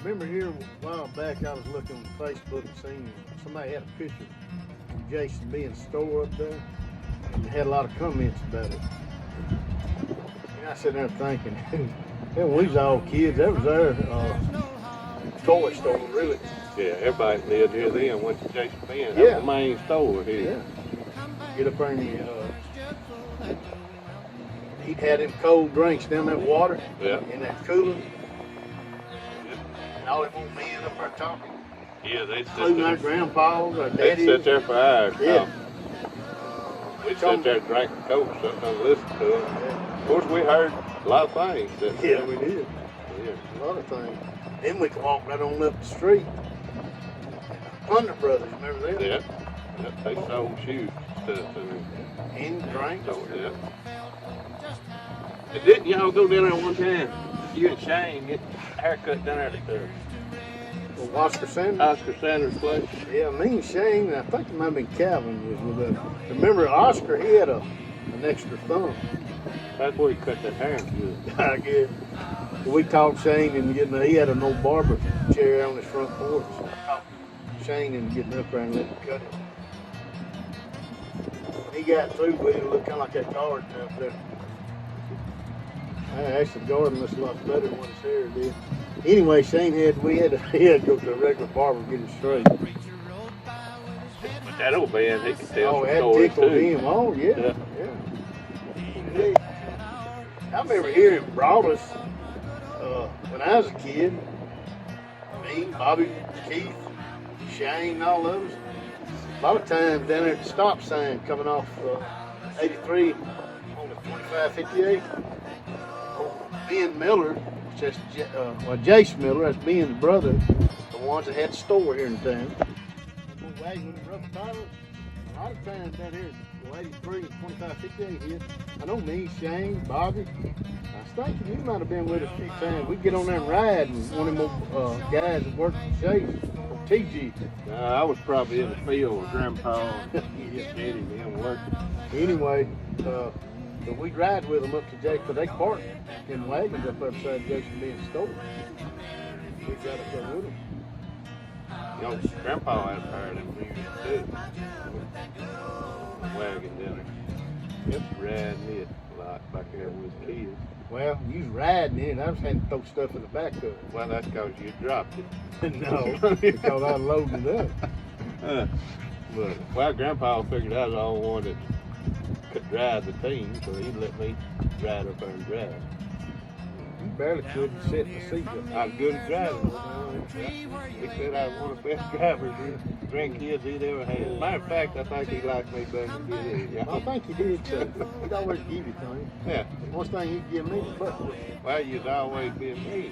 remember here a while back, I was looking on Facebook and seen somebody had a picture of Jason Ben's store up there, and they had a lot of comments about it. And I sat there thinking, when we was all kids, that was their toy store, really. Yeah, everybody lived here then, went to Jason Ben. That Yeah. was the main store here. Yeah. Get up there and he'd had them cold drinks down that water Yeah. in that cooler. And all them old men up there talking. Yeah, they'd sit Including our there. grandpas, our They'd daddies. sit there for hours. Yeah. We'd sit there drinking Coke and listen to them. Of course, we heard a lot of things. Yeah, we did. Yeah. A lot of things. Then we could walk right on up the street. Thunder Brothers, remember them? Yeah. Yeah, they sold shoes and stuff. And drinks. So, yeah. And didn't y'all go down there one time? You and Shane get a haircut down there at the Well, Oscar Sanders. Oscar Sanders' place? Yeah, me and Shane, and I think it might have been Calvin was with us. Remember Oscar, he had an extra thumb. That's where he cut that hair. I guess. We talked Shane and he had an old barber chair on his front porch. So I talked Shane and getting up there and let him cut it. He got through with it, it looked kind of like that garden up there. Actually, the garden looks a lot better than what his hair did. Anyway, Shane he had to go to a regular barber and get it straight. But that old man, he could tell Oh, some it had stories tickled too. him. Oh, yeah. Yeah. I remember hearing Broadus when I was a kid. Me, Bobby, Keith, Shane, all of us. A lot of times down there at the stop sign coming off 83 on the 2558. Ben Miller, just Jace Miller, that's Ben's brother, the ones that had the store here in town. Old wagon with the rubber tires. A lot of times down here, 83 and 2558 hit. I know me, Shane, Bobby. I was thinking you might have been with us a few times. We'd get on there and ride with one of them guys that worked for Chase, or TG. I was probably in the field with Grandpa and Eddie and them working. Anyway, but we'd ride with them up to Jake, because they parked in wagons up beside Jason Ben's store. We'd ride up there with them. You know, Grandpa had a pair of them wheels too. Wagon down there. Yep, riding it a lot back there with kids. Well, you was riding in. I was having to throw stuff in the back of it. Well, that's because you dropped it. No, because I loaded it up. Well, Grandpa figured I was the only one that could drive the team, so he'd let me ride up there and drive. You barely could sit in the seat. I was good at driving. He said I was one of the best drivers his grandkids he'd ever had. Matter of fact, I think he liked me better than he did. Yeah. I think he did too. He'd always give you things. Yeah. One thing he'd give me was butt whipping. Well, you'd always be me.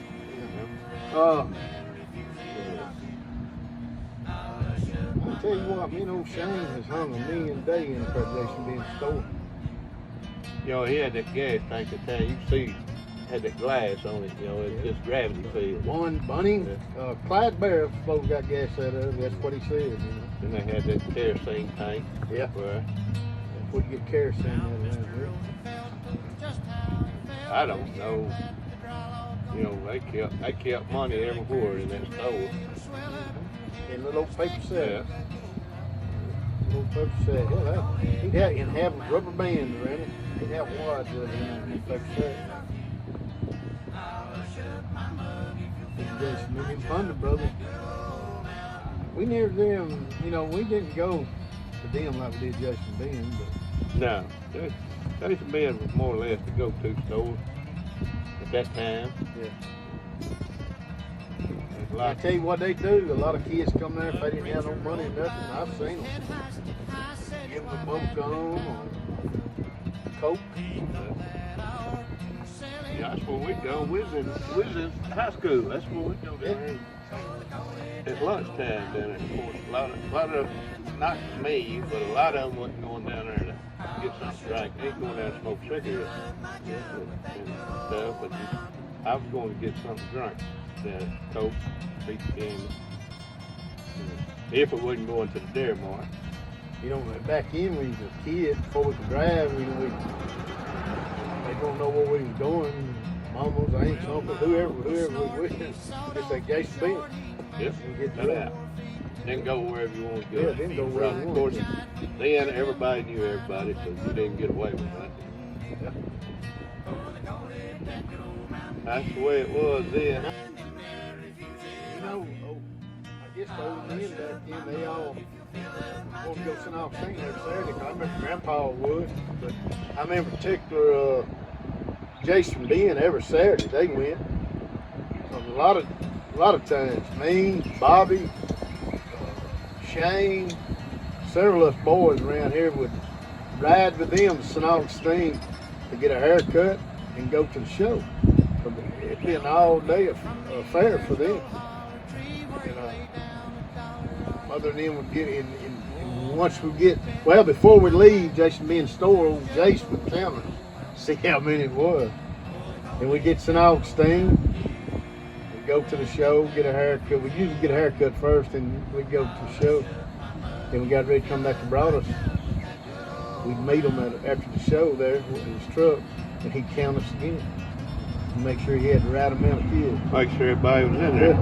I tell you what, me and old Shane has hung a million a day in the Jason Ben's store. You know, he had that gas tank at the time. You see, had that glass on it, you know, it's just gravity fed. One Bunny, Clyde Bear, folks got gas out of. That's what he said. You know. Then they had that kerosene tank. Yeah. Where That's what you get kerosene out of here. I don't know. You know, they kept money everywhere in that store. In little old paper set. Yeah. Little paper set. Yeah, he'd have rubber bands around it. He'd have wads of it in the paper set. Jason, me and Thunder Brothers. We never them, you know, we didn't go to them like we did Jason Ben, but No, Jason Ben was more or less the go-to store at that time. yeah. There's a I lot tell you what they do, a lot of kids come there if they didn't have no money or nothing. I've seen them. Give them a bubble gum or Coke. Yeah, that's where we go. We was in high school. That's where we go down there. At lunchtime down there, of course. A lot of, not me, but a lot of them wasn't going down there to get something to drink. They ain't going down to smoke cigarettes and stuff, but I was going to get something to drink. Coke, piece of candy. If it wasn't going to the Dairy Mart. You know, back in when you was a kid, before we could drive, they don't know where we was going. mamas, aunts, uncles, whoever we with. Just say Jason Ben. Yep, And get that to out. Then go wherever you want to go. Yeah, then go wherever you Of want course, to. then everybody knew everybody, so you didn't get away with that. Yeah. That's the way it was then. You know, I guess the old men back then, they all wanted to go St. Augustine every Saturday. I remember Grandpa would, but I remember in particular Jason Ben every Saturday they went. A lot of times, me, Bobby, Shane, several of us boys around here would ride with them to St. Augustine to get a haircut and go to the show. It'd be an all-day affair for them. And Mother and them would get in, and once we get, well, before we leave Jason Ben's store, old Jason would count us, see how many it was. And we get to St. Augustine, we go to the show, get a haircut. We usually get a haircut first, and we go to the show. Then we got ready to come back to Broadus. We'd meet him after the show there in his truck, and he'd count us again. And make sure he had the right amount of kids. Make sure everybody was in there.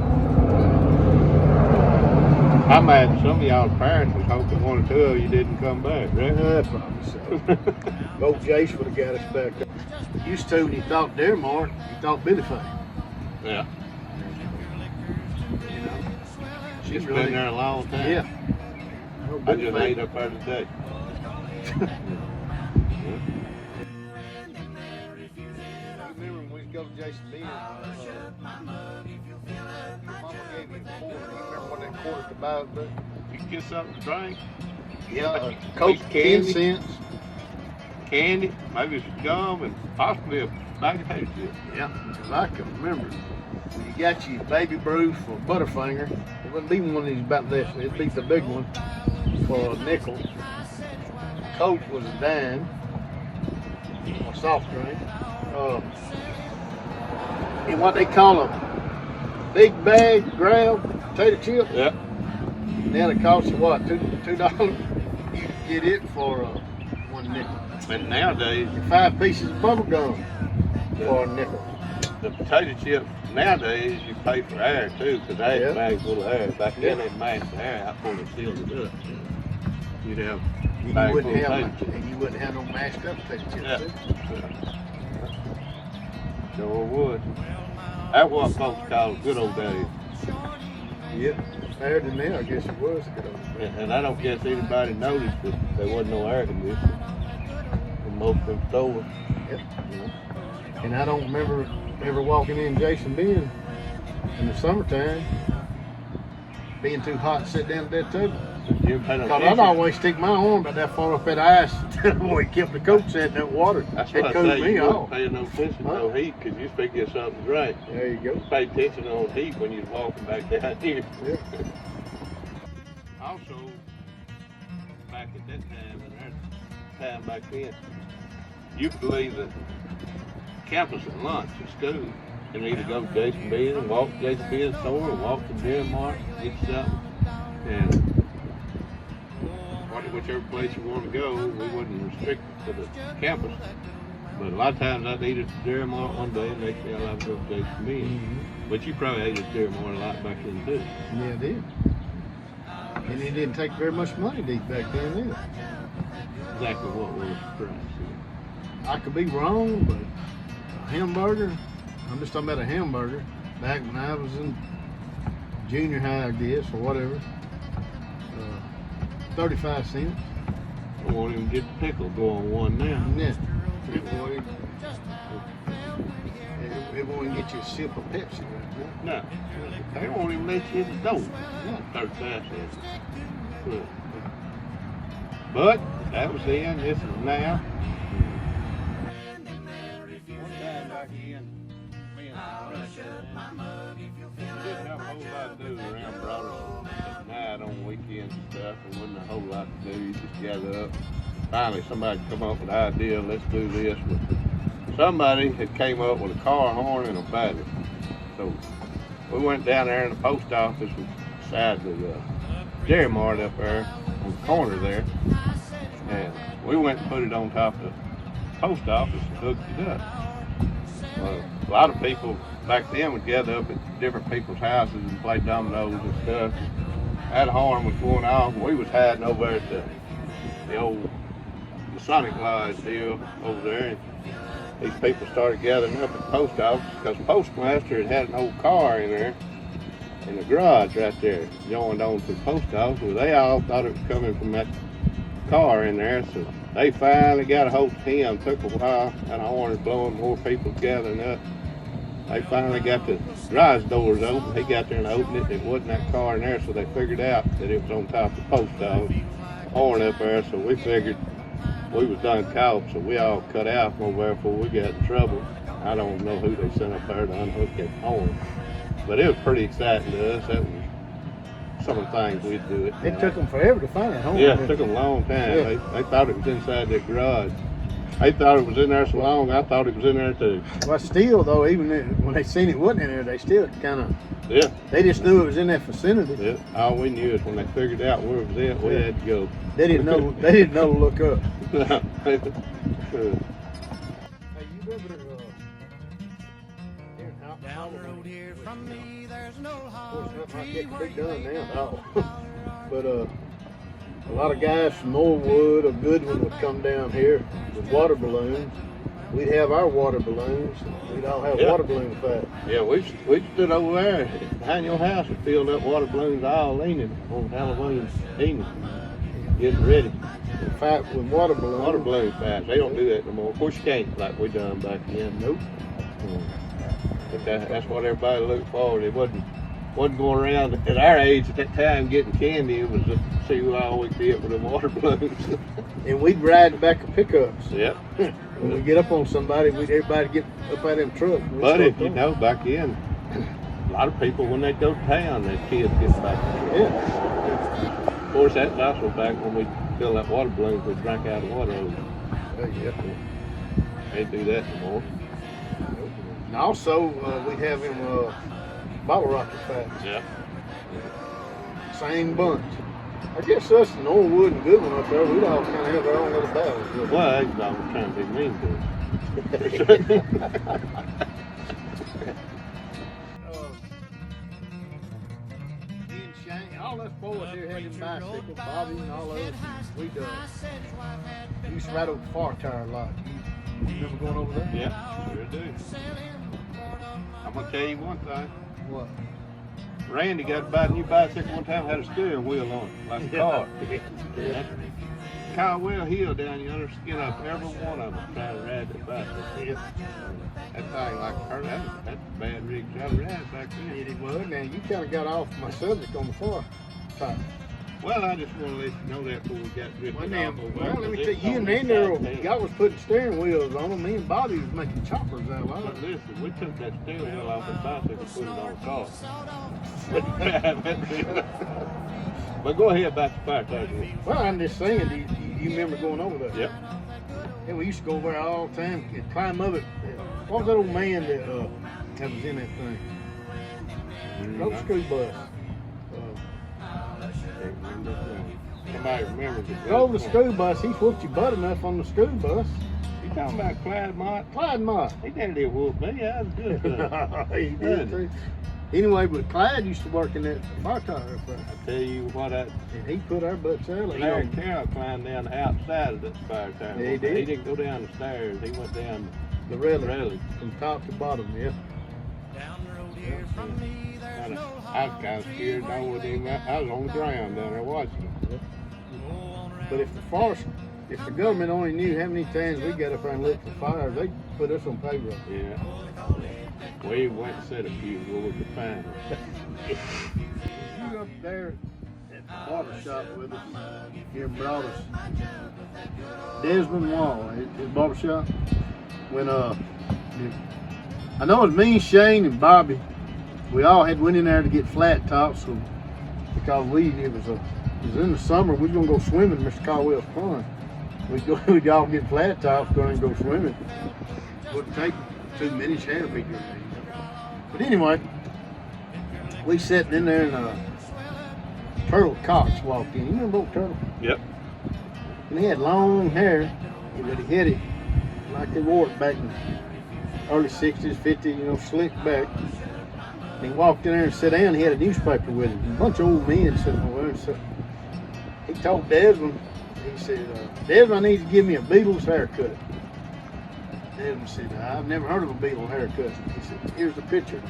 I imagine some of y'all's parents was hoping one or two of you didn't come back, right? Probably so. Old Jace would have got us back there. Used to, when he thought Dearmore, he thought Billy Fay. Yeah. You know, She's been there a long time. Yeah. I just ate up there today. I remember when we go to Jason Ben, Mama gave me a quarter. You remember what that quarter to buy it, but You can get something to drink, yeah, Coke, 10 candy. cents. candy, maybe some gum, and possibly a bag of potato chips. Yeah, because I can remember when you got your Baby Bruce for Butterfinger, it wouldn't be one of these about this, it'd be the big one for a nickel. Coke was a dime, or soft drink. And what they call a big bag grab potato chip. Yep. Now it costs you what, $2? You can get it for one nickel. And nowadays, And 5 pieces of bubble gum for a nickel. the potato chips, nowadays you pay for air too, because they had Yeah. bags full of air. Back then Yeah. they mashed the air out before they sealed it up. You'd have You bags full wouldn't of have potato chips. and you wouldn't have no mashed up potato chips. Yeah. too. Sure would. That's what folks call good old days. Yep. Better than now, I guess it was a good old days. And I don't guess anybody noticed that there wasn't no air conditioning in most of them stores. Yep. You know? And I don't remember ever walking in Jason Ben in the summertime being too hot to sit down at that table. You ever pay no Because I'd attention? always stick my arm about that far up that ice. Boy, kept the coat set in that water. That's It what I cooled say, me you off. weren't paying no attention to no heat, because you figure something's right. There you go. You pay attention on heat when you're walking back down here. Yeah. Also, back at that time, and our time back then, you could leave the campus at lunch at school and either go to Jason Ben and walk to Jason Ben's store or walk to Dairy Mart, get something, and whichever place you want to go, we wasn't restricted to the campus. But a lot of times I'd eat at the Dairy Mart one day and next day I'd go to Jason Ben. Mm-hmm. But you probably ate at Dairy Mart a lot back then too. Yeah, it did. And it didn't take very much money to eat back then either. Exactly what was the price. I could be wrong, but a hamburger, I'm just talking about a hamburger, back when I was in junior high, I guess, or whatever, 35 cents. I won't even get the pickle, go on one now. Yeah. It won't even get you a sip of Pepsi right now. No, they won't even let you in the door. Yeah. 35 cents. Good. But that was then, this is now. One time back in, me and we didn't have a whole lot to do around Broadus at night on weekends and stuff. There wasn't a whole lot to do. You just gather up. Finally, somebody come up with an idea, let's do this. But somebody had came up with a car horn and a battery. So we went down there in the post office beside the Dairy Mart up there on the corner there. And we went and put it on top of the post office and hooked it up. A lot of people back then would gather up at different people's houses and play dominoes and stuff. That horn was going off. We was hiding over at the old Masonic Lodge deal over there. And these people started gathering up at the post office because the postmaster had an old car in there in the garage right there, joined on to the post office. Well, they all thought it was coming from that car in there, so they finally got a hold of him. Took a while, and the horn was blowing, more people gathering up. They finally got the garage doors open. He got there and opened it. It wasn't that car in there, so they figured out that it was on top of the post office. Horn up there, so we figured we was done caught, so we all cut out from over there before we got in trouble. I don't know who they sent up there to unhook that horn, but it was pretty exciting to us. That was some of the things we'd do it. It took them forever to find it, huh? Yeah, it took them a long time. Yeah. They thought it was inside that garage. They thought it was in there so long, I thought it was in there too. Well, still though, even when they seen it wasn't in there, they still kind of. Yeah. They just knew it was in that vicinity. Yeah. All we knew is when they figured out where it was at, we had to go. They didn't know. They didn't know to look up. Hey, you remember Down the road here from me, there's no Of course, hollow nothing like tree that can where be you done may now. go. But a lot of guys from Norwood or Goodwin would come down here with water balloons. We'd have our water balloons. We'd all have Yeah. water balloon fights. Yeah, we stood over there behind your house and filled up water balloons all leaning on Halloween evening, getting ready. Fight with water balloons. Water balloon fights. They don't do that no more. Of course, you can't like we done back then. Nope. But that's what everybody looked forward. It wasn't going around at our age at that time getting candy. It was to see who always did with the water balloons. And we'd ride back of pickups. Yep. When we get up on somebody, everybody get up out of them trucks. and we'd But start if you going. know, back then, a lot of people when they go to town, their kids get back. Yeah. Of course, that's also back when we fill that water balloons, we drank out of water hose. Yeah. They do that no more. And also, we'd have him bottle rocket fights. Yeah. Same bunch. I guess us and Norwood and Goodwin up there, we'd all kind of have our own little battles. wouldn't we? Well, they was trying to be mean to us. Me and Shane, all us boys here had them bicycles, Bobby and all of us. We used to ride over the far tire a lot. You remember going over there? Yeah, sure do. I'm gonna tell you one thing. What? Randy got to buy a new bicycle one time, had a steering wheel on it, like a car. Yeah. Caldwell Hill down yonder, skin up every one of them trying to ride that bicycle. Yeah. That thing like her, that's a bad rig trying to ride back then. It was. Now you kind of got off my subject on the far tire. Well, I just want to let you know that before we got drifted off over there, Well, let me 'cause tell it's you, you on and the Andy, side of y'all was putting steering wheels on them. Me and Bobby was making choppers out But of it. listen, we took that steering wheel off the bicycle and put it on a car. But go ahead about the fire tire. Well, I'm just saying, do you remember going over there? Yep. Yeah, we used to go over there all the time and climb up it. What was that old man that was in that thing? Drove the school bus. Somebody remembers it. Drove the school bus. He whooped your butt enough on the school bus. You talking about Clyde Mott? Clyde Mott. He nearly whooped me. I was good. He did too. Anyway, but Clyde used to work in that fire tire up there. I tell you what, And he put our butts early. Larry Carroll climbed down the outside of that fire tire. Yeah, he did. He didn't go down the stairs. He went down The the railing. railing. From top to bottom, yeah. Down the road here from me, there's no I was kind of scared. I was on the ground down there watching him. But if the government only knew how many times we got up there and looked for fires, they'd put us on payroll. Yeah. We went and said a few where we could find him. You up there at the barber shop with us here in Broadus. Desmond Wall, his barber shop. When I know it was me, Shane, and Bobby. We all had went in there to get flat tops, so because it was in the summer. We was gonna go swimming in Mr. Caldwell's pond. We'd all get flat tops, going and go swimming. Wouldn't take 2 minutes, had to be good. But anyway, we sitting in there and Turtle Cox walked in. You remember old Turtle? Yep. And he had long hair, but he had it like they wore it back in early 60s, 50s, you know, slick back. And he walked in there and sat down. He had a newspaper with him. A bunch of old men sitting over there. So he told Desmond, he said, Desmond, I need you to give me a Beatles haircut. Desmond said, I've never heard of a Beatles haircut. He said, here's the picture.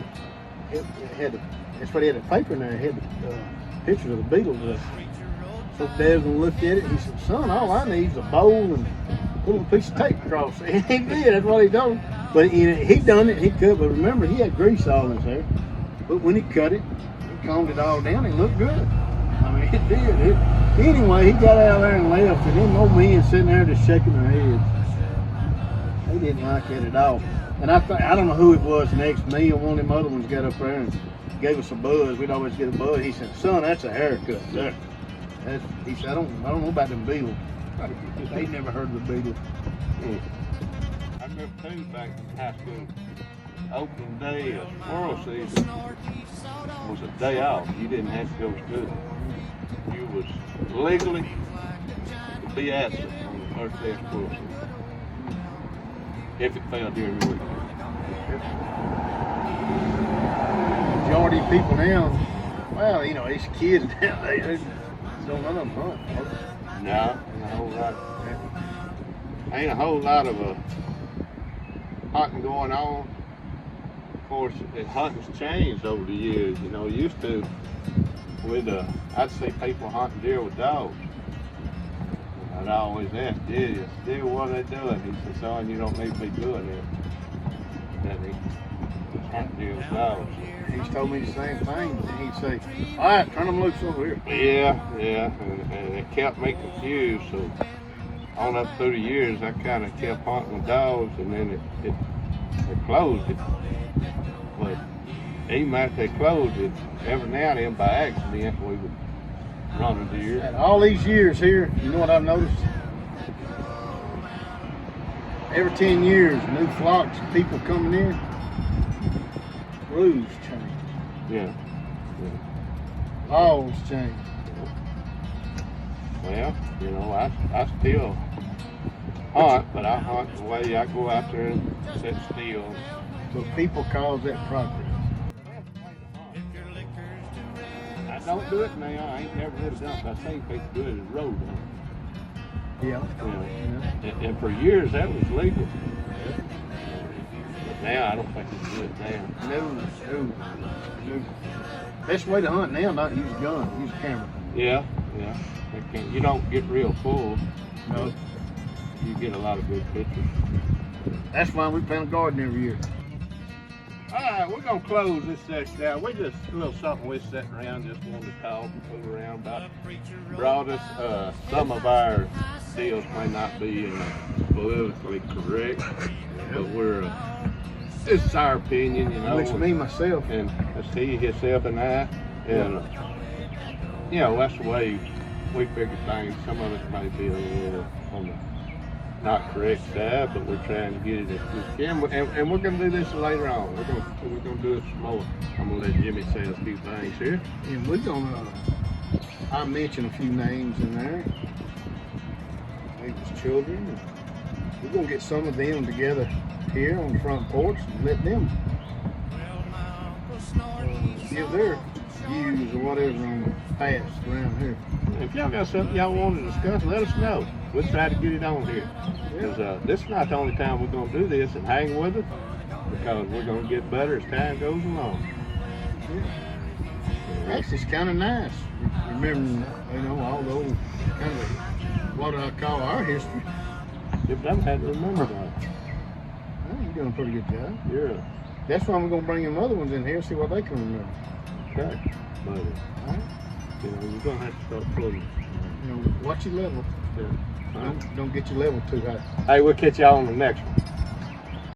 That's what he had a paper in there. He had pictures of the Beatles. So Desmond looked at it. He said, son, all I need is a bowl and a little piece of tape across it. He did. That's what he done. But he done it. He cut. But remember, he had grease all in his hair. But when he cut it, he combed it all down. It looked good. I mean, it did. Anyway, he got out of there and left. And them old men sitting there just shaking their heads. They didn't like it at all. And I don't know who it was next to me, or one of them other ones got up there and gave us a buzz. We'd always get a buzz. He said, son, that's a haircut. He said, I don't know about them Beatles. They never heard of the Beatles. I remember too back in high school, opening day of squirrel season was a day off. You didn't have to go to school. You was legally to be absent on the first day of squirrel season. If it fell during the week. Majority of people now, well, you know, these kids now, they don't let them hunt. No, ain't a whole lot of hunting going on. Of course, hunting's changed over the years. You know, used to, I'd see people hunting deer with dogs. I'd always ask, deer, what are they doing? He said, son, you don't need to be doing it. Then he's hunting deer with dogs. He's told me the same thing. He'd say, all right, turn them loose over here. Yeah, and it kept me confused. So on up through the years, I kind of kept hunting with dogs, and then it closed it. But even after they closed it, every now and then by accident, we would run a deer. And all these years here, you know what I've noticed? Every 10 years, new flocks of people coming in, rules change. Yeah. Laws change. Well, you know, I still hunt, but I hunt the way I go out there and sit still. So people call that progress. I don't do it now. I ain't never really done it. But I seen people do it as road hunting. Yeah. And for years that was legal. But now I don't think it's good now. No. Best way to hunt now, not use a gun, use a camera. Yeah. You don't get real full. No. You get a lot of good pictures. That's why we plant a garden every year. All right, we're gonna close this section out. We just a little something we sitting around, just wanted to talk and fool around about. Brought us some of our deals may not be politically correct, but it's our opinion, you know. It's me, myself. And it's he, himself, and I, and you know that's the way we figure things. Some of it may be a little on the not correct side, but we're trying to get it as we can, and we're going to do this later on. We're going to do it some more. I'm going to let Jimmy say a few things here. And we're going to, I mentioned a few names in there. People's children. We're going to get some of them together here on the front porch and let them give their views or whatever on the past around here. If y'all got something y'all want to discuss, let us know. We'll try to get it on here. Because this is not the only time we're going to do this and hang with it, because we're going to get better as time goes along. Yeah. Actually, it's kind of nice. Remembering, you know, all the old kind of what I call our history. If them had to remember that. Well, you're doing a pretty good job. Yeah. That's why we're going to bring them other ones in here and see what they can remember. Okay. But, you know, you're going to have to start pulling. You know, watch your level. Yeah. Don't get your level too high. Hey, we'll catch y'all on the next one.